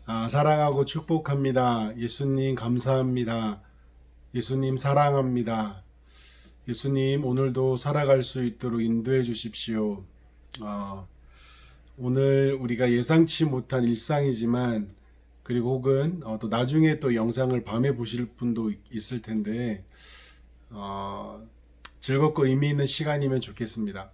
사랑하고 축복합니다. 예수님 감사합니다. 예수님 사랑합니다. 예수님 오늘도 살아갈 수 있도록 인도해 주십시오. 아, 오늘 우리가 예상치 못한 일상이지만 그리고 혹은 또 나중에 또 영상을 밤에 보실 분도 있을 텐데 즐겁고 의미 있는 시간이면 좋겠습니다.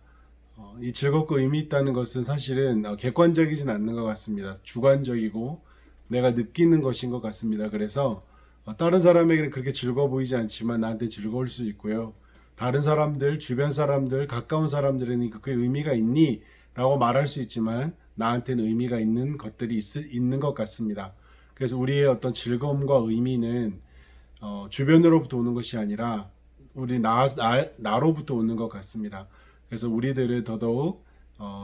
이 즐겁고 의미 있다는 것은 사실은 객관적이진 않는 것 같습니다. 주관적이고 내가 느끼는 것인 것 같습니다. 그래서 다른 사람에게는 그렇게 즐거워 보이지 않지만 나한테 즐거울 수 있고요. 다른 사람들, 주변 사람들, 가까운 사람들에는 그게 의미가 있니? 라고 말할 수 있지만 나한테는 의미가 있는 것들이 있는 것 같습니다. 그래서 우리의 어떤 즐거움과 의미는 주변으로부터 오는 것이 아니라 우리 나로부터 오는 것 같습니다. 그래서 우리들은 더더욱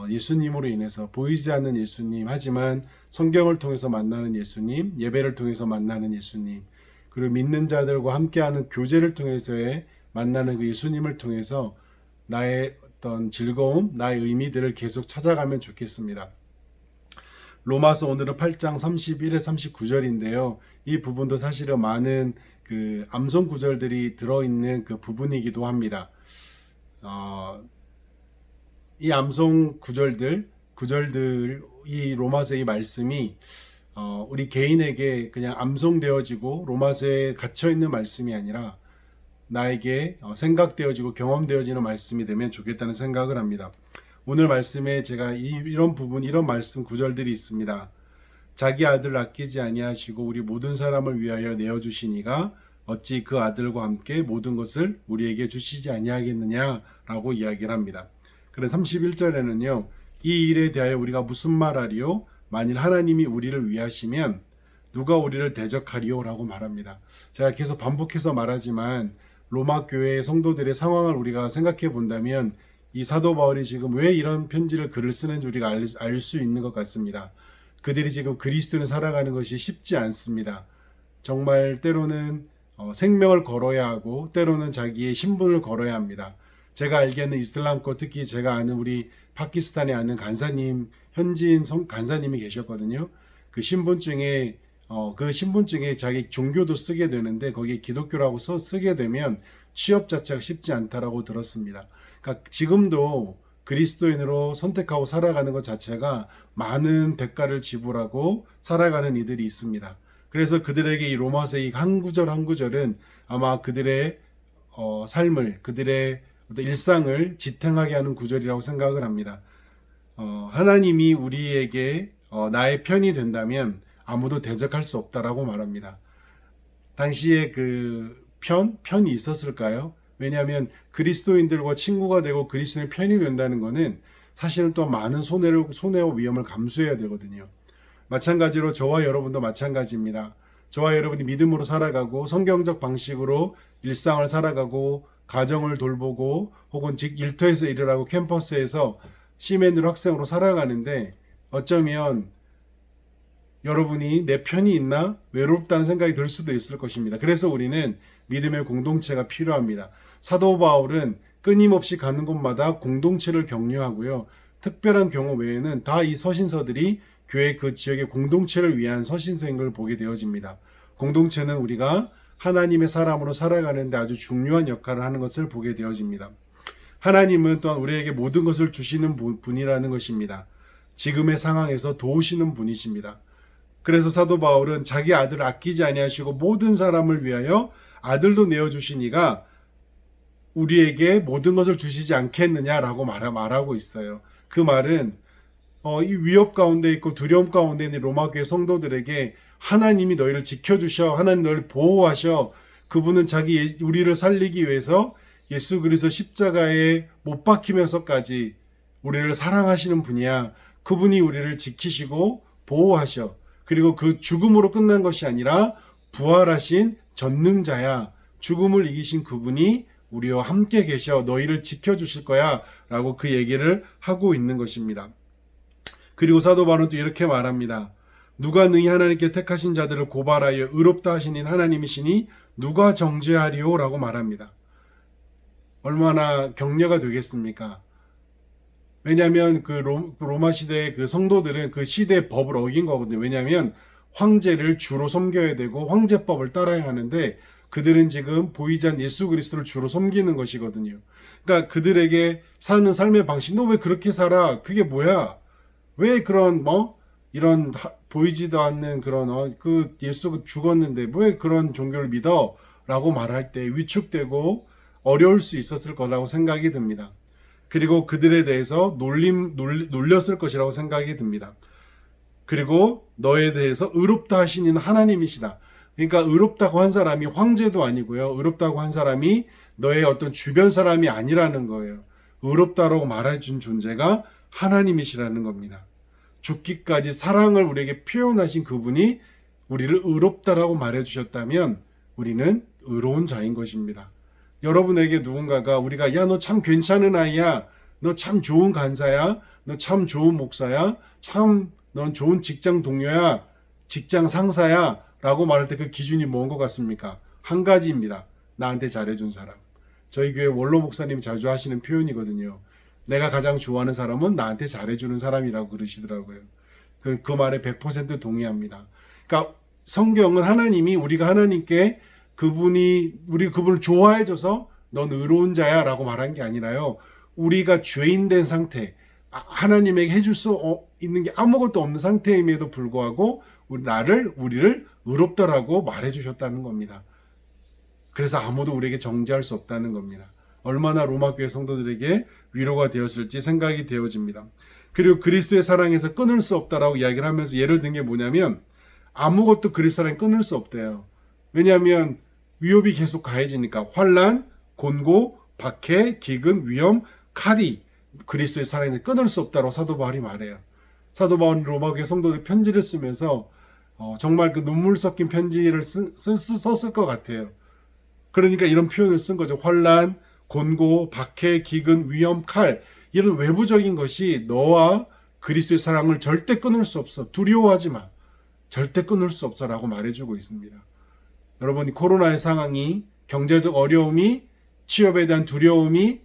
예수님으로 인해서 보이지 않는 예수님, 하지만 성경을 통해서 만나는 예수님, 예배를 통해서 만나는 예수님, 그리고 믿는 자들과 함께하는 교제를 통해서의 만나는 그 예수님을 통해서 나의 어떤 즐거움, 나의 의미들을 계속 찾아가면 좋겠습니다. 로마서 오늘은 8장 31에 39절인데요. 이 부분도 사실은 많은 그 암송 구절들이 들어있는 그 부분이기도 합니다. 이 암송 구절들, 이 로마서 이 말씀이 우리 개인에게 그냥 암송되어지고 로마서에 갇혀있는 말씀이 아니라 나에게 생각되어지고 경험되어지는 말씀이 되면 좋겠다는 생각을 합니다. 오늘 말씀에 제가 이런 부분, 이런 말씀 구절들이 있습니다. 자기 아들 아끼지 아니하시고 우리 모든 사람을 위하여 내어주시니가 어찌 그 아들과 함께 모든 것을 우리에게 주시지 아니하겠느냐라고 이야기를 합니다. 그래서 31절에는요. 이 일에 대하여 우리가 무슨 말하리요? 만일 하나님이 우리를 위하시면 누가 우리를 대적하리요? 라고 말합니다. 제가 계속 반복해서 말하지만 로마 교회 성도들의 상황을 우리가 생각해 본다면 이 사도 바울이 지금 왜 이런 편지를 글을 쓰는지 우리가 알 수 있는 것 같습니다. 그들이 지금 그리스도인을 살아가는 것이 쉽지 않습니다. 정말 때로는 생명을 걸어야 하고 때로는 자기의 신분을 걸어야 합니다. 제가 알기에는 이슬람권, 특히 제가 아는 우리 파키스탄에 아는 간사님, 현지인 간사님이 계셨거든요. 그 신분증에 자기 종교도 쓰게 되는데 거기에 기독교라고 쓰게 되면 취업 자체가 쉽지 않다라고 들었습니다. 그러니까 지금도 그리스도인으로 선택하고 살아가는 것 자체가 많은 대가를 지불하고 살아가는 이들이 있습니다. 그래서 그들에게 이 로마서의 한 구절 한 구절은 아마 그들의 삶을, 그들의 일상을 지탱하게 하는 구절이라고 생각을 합니다. 하나님이 우리에게 나의 편이 된다면 아무도 대적할 수 없다라고 말합니다. 당시에 그 편이 있었을까요? 왜냐하면 그리스도인들과 친구가 되고 그리스도인 편이 된다는 것은 사실은 또 많은 손해와 위험을 감수해야 되거든요. 마찬가지로 저와 여러분도 마찬가지입니다. 저와 여러분이 믿음으로 살아가고 성경적 방식으로 일상을 살아가고 가정을 돌보고 혹은 즉 일터에서 일을 하고 캠퍼스에서 시민으로 학생으로 살아가는데 어쩌면 여러분이 내 편이 있나? 외롭다는 생각이 들 수도 있을 것입니다. 그래서 우리는 믿음의 공동체가 필요합니다. 사도 바울은 끊임없이 가는 곳마다 공동체를 격려하고요. 특별한 경우 외에는 다 이 서신서들이 교회 그 지역의 공동체를 위한 서신서인 걸 보게 되어집니다. 공동체는 우리가 하나님의 사람으로 살아가는데 아주 중요한 역할을 하는 것을 보게 되어집니다. 하나님은 또한 우리에게 모든 것을 주시는 분이라는 것입니다. 지금의 상황에서 도우시는 분이십니다. 그래서 사도 바울은 자기 아들을 아끼지 아니하시고 모든 사람을 위하여 아들도 내어주시니가 우리에게 모든 것을 주시지 않겠느냐라고 말하고 있어요. 그 말은 이 위협 가운데 있고 두려움 가운데 있는 로마교회 성도들에게 하나님이 너희를 지켜주셔, 하나님 너희를 보호하셔, 그분은 우리를 살리기 위해서 예수 그리스도 십자가에 못 박히면서까지 우리를 사랑하시는 분이야. 그분이 우리를 지키시고 보호하셔. 그리고 그 죽음으로 끝난 것이 아니라 부활하신 전능자야. 죽음을 이기신 그분이 우리와 함께 계셔. 너희를 지켜주실 거야. 라고 그 얘기를 하고 있는 것입니다. 그리고 사도 바울은 또 이렇게 말합니다. 누가 능히 하나님께 택하신 자들을 고발하여 의롭다 하시는 하나님이시니 누가 정죄하리요? 라고 말합니다. 얼마나 격려가 되겠습니까? 왜냐하면 그 로마 시대의 그 성도들은 그 시대의 법을 어긴 거거든요. 왜냐하면 황제를 주로 섬겨야 되고 황제법을 따라야 하는데 그들은 지금 보이지 않는 예수 그리스도를 주로 섬기는 것이거든요. 그러니까 그들에게 사는 삶의 방식, 너 왜 그렇게 살아? 그게 뭐야? 왜 그런 이런 보이지도 않는 그런 그 예수가 죽었는데 왜 그런 종교를 믿어? 라고 말할 때 위축되고 어려울 수 있었을 거라고 생각이 듭니다. 그리고 그들에 대해서 놀렸을 것이라고 생각이 듭니다. 그리고 너에 대해서 의롭다 하시는 하나님이시다. 그러니까 의롭다고 한 사람이 황제도 아니고요. 의롭다고 한 사람이 너의 어떤 주변 사람이 아니라는 거예요. 의롭다라고 말해준 존재가 하나님이시라는 겁니다. 죽기까지 사랑을 우리에게 표현하신 그분이 우리를 의롭다라고 말해주셨다면 우리는 의로운 자인 것입니다. 여러분에게 누군가가 우리가 야, 너 참 괜찮은 아이야. 너 참 좋은 간사야. 너 참 좋은 목사야. 참 넌 좋은 직장 동료야. 직장 상사야. 라고 말할 때 그 기준이 뭔 것 같습니까? 한 가지입니다. 나한테 잘해준 사람. 저희 교회 원로 목사님 자주 하시는 표현이거든요. 내가 가장 좋아하는 사람은 나한테 잘해주는 사람이라고 그러시더라고요. 그 말에 100% 동의합니다. 그러니까 성경은 하나님이 우리가 하나님께 우리 그분을 좋아해줘서 넌 의로운 자야 라고 말한 게 아니라요. 우리가 죄인된 상태, 하나님에게 해줄 수 있는 게 아무것도 없는 상태임에도 불구하고 우리를 의롭다라고 말해주셨다는 겁니다. 그래서 아무도 우리에게 정죄할 수 없다는 겁니다. 얼마나 로마교회 성도들에게 위로가 되었을지 생각이 되어집니다. 그리고 그리스도의 사랑에서 끊을 수 없다라고 이야기를 하면서 예를 든 게 뭐냐면 아무것도 그리스도 사랑에 끊을 수 없대요. 왜냐하면 위협이 계속 가해지니까 환난, 곤고, 박해, 기근, 위험, 칼이 그리스도의 사랑에서 끊을 수 없다고 사도 바울이 말해요. 사도 바울은 로마교회 성도들 편지를 쓰면서 정말 그 눈물 섞인 편지를 썼을 것 같아요. 그러니까 이런 표현을 쓴 거죠. 환난, 곤고, 박해, 기근, 위험, 칼 이런 외부적인 것이 너와 그리스도의 사랑을 절대 끊을 수 없어. 두려워하지 마. 절대 끊을 수 없어라고 말해주고 있습니다. 여러분, 코로나의 상황이 경제적 어려움이 취업에 대한 두려움이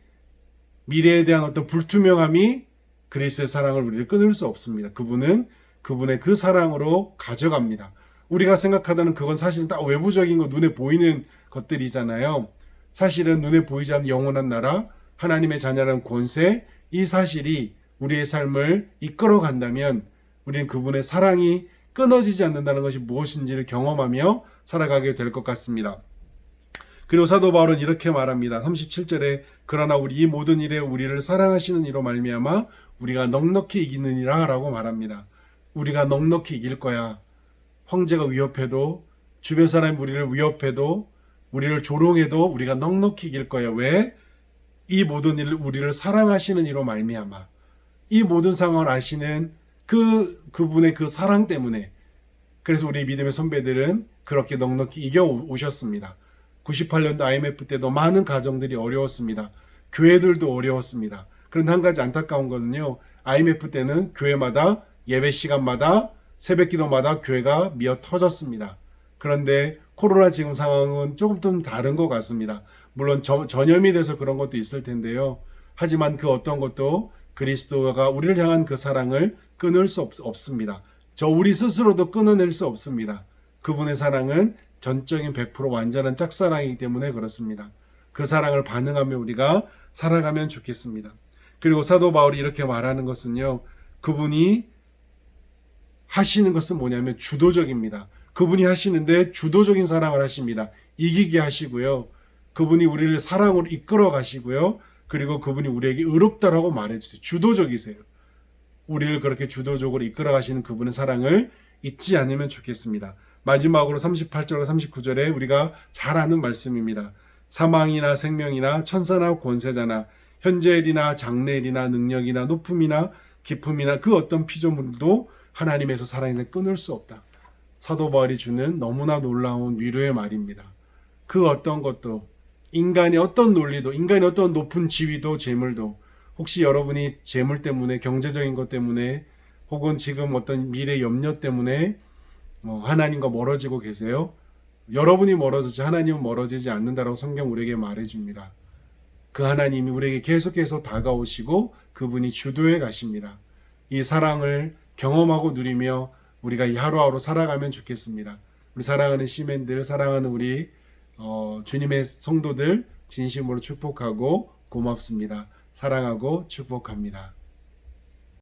미래에 대한 어떤 불투명함이 그리스도의 사랑을 우리를 끊을 수 없습니다. 그분은 그분의 그 사랑으로 가져갑니다. 우리가 생각하다는 그건 사실은 딱 외부적인 거 눈에 보이는 것들이잖아요. 사실은 눈에 보이지 않는 영원한 나라, 하나님의 자녀라는 권세, 이 사실이 우리의 삶을 이끌어 간다면 우리는 그분의 사랑이 끊어지지 않는다는 것이 무엇인지를 경험하며 살아가게 될 것 같습니다. 그리고 사도 바울은 이렇게 말합니다. 37절에 그러나 우리 이 모든 일에 우리를 사랑하시는 이로 말미암아 우리가 넉넉히 이기느니라 라고 말합니다. 우리가 넉넉히 이길 거야. 황제가 위협해도 주변 사람이 우리를 위협해도 우리를 조롱해도 우리가 넉넉히 이길 거야. 왜? 이 모든 일을 우리를 사랑하시는 이로 말미암아. 이 모든 상황을 아시는 그분의 그 사랑 때문에 그래서 우리 믿음의 선배들은 그렇게 넉넉히 이겨 오셨습니다. 98년도 IMF 때도 많은 가정들이 어려웠습니다. 교회들도 어려웠습니다. 그런데 한 가지 안타까운 거는요. IMF 때는 교회마다 예배 시간마다 새벽 기도마다 교회가 미어 터졌습니다. 그런데 코로나 지금 상황은 조금 좀 다른 것 같습니다. 물론 전염이 돼서 그런 것도 있을 텐데요. 하지만 그 어떤 것도 그리스도가 우리를 향한 그 사랑을 끊을 수 없습니다. 우리 스스로도 끊어낼 수 없습니다. 그분의 사랑은 전적인 100% 완전한 짝사랑이기 때문에 그렇습니다. 그 사랑을 반응하며 우리가 살아가면 좋겠습니다. 그리고 사도 바울이 이렇게 말하는 것은요. 그분이 하시는 것은 뭐냐면 주도적입니다. 그분이 하시는데 주도적인 사랑을 하십니다. 이기게 하시고요. 그분이 우리를 사랑으로 이끌어 가시고요. 그리고 그분이 우리에게 의롭다라고 말해주세요. 주도적이세요. 우리를 그렇게 주도적으로 이끌어 가시는 그분의 사랑을 잊지 않으면 좋겠습니다. 마지막으로 38절과 39절에 우리가 잘 아는 말씀입니다. 사망이나 생명이나 천사나 권세자나 현재일이나 장래일이나 능력이나 높음이나 깊음이나 그 어떤 피조물도 하나님에서 사랑에서 끊을 수 없다. 사도 바울이 주는 너무나 놀라운 위로의 말입니다. 그 어떤 것도 인간의 어떤 논리도 인간의 어떤 높은 지위도 재물도 혹시 여러분이 재물 때문에 경제적인 것 때문에 혹은 지금 어떤 미래 염려 때문에 하나님과 멀어지고 계세요? 여러분이 멀어지지 하나님은 멀어지지 않는다라고 성경 우리에게 말해줍니다. 그 하나님이 우리에게 계속해서 다가오시고 그분이 주도해 가십니다. 이 사랑을 경험하고 누리며 우리가 이 하루하루 살아가면 좋겠습니다. 우리 사랑하는 시민들, 사랑하는 우리 주님의 성도들 진심으로 축복하고 고맙습니다. 사랑하고 축복합니다.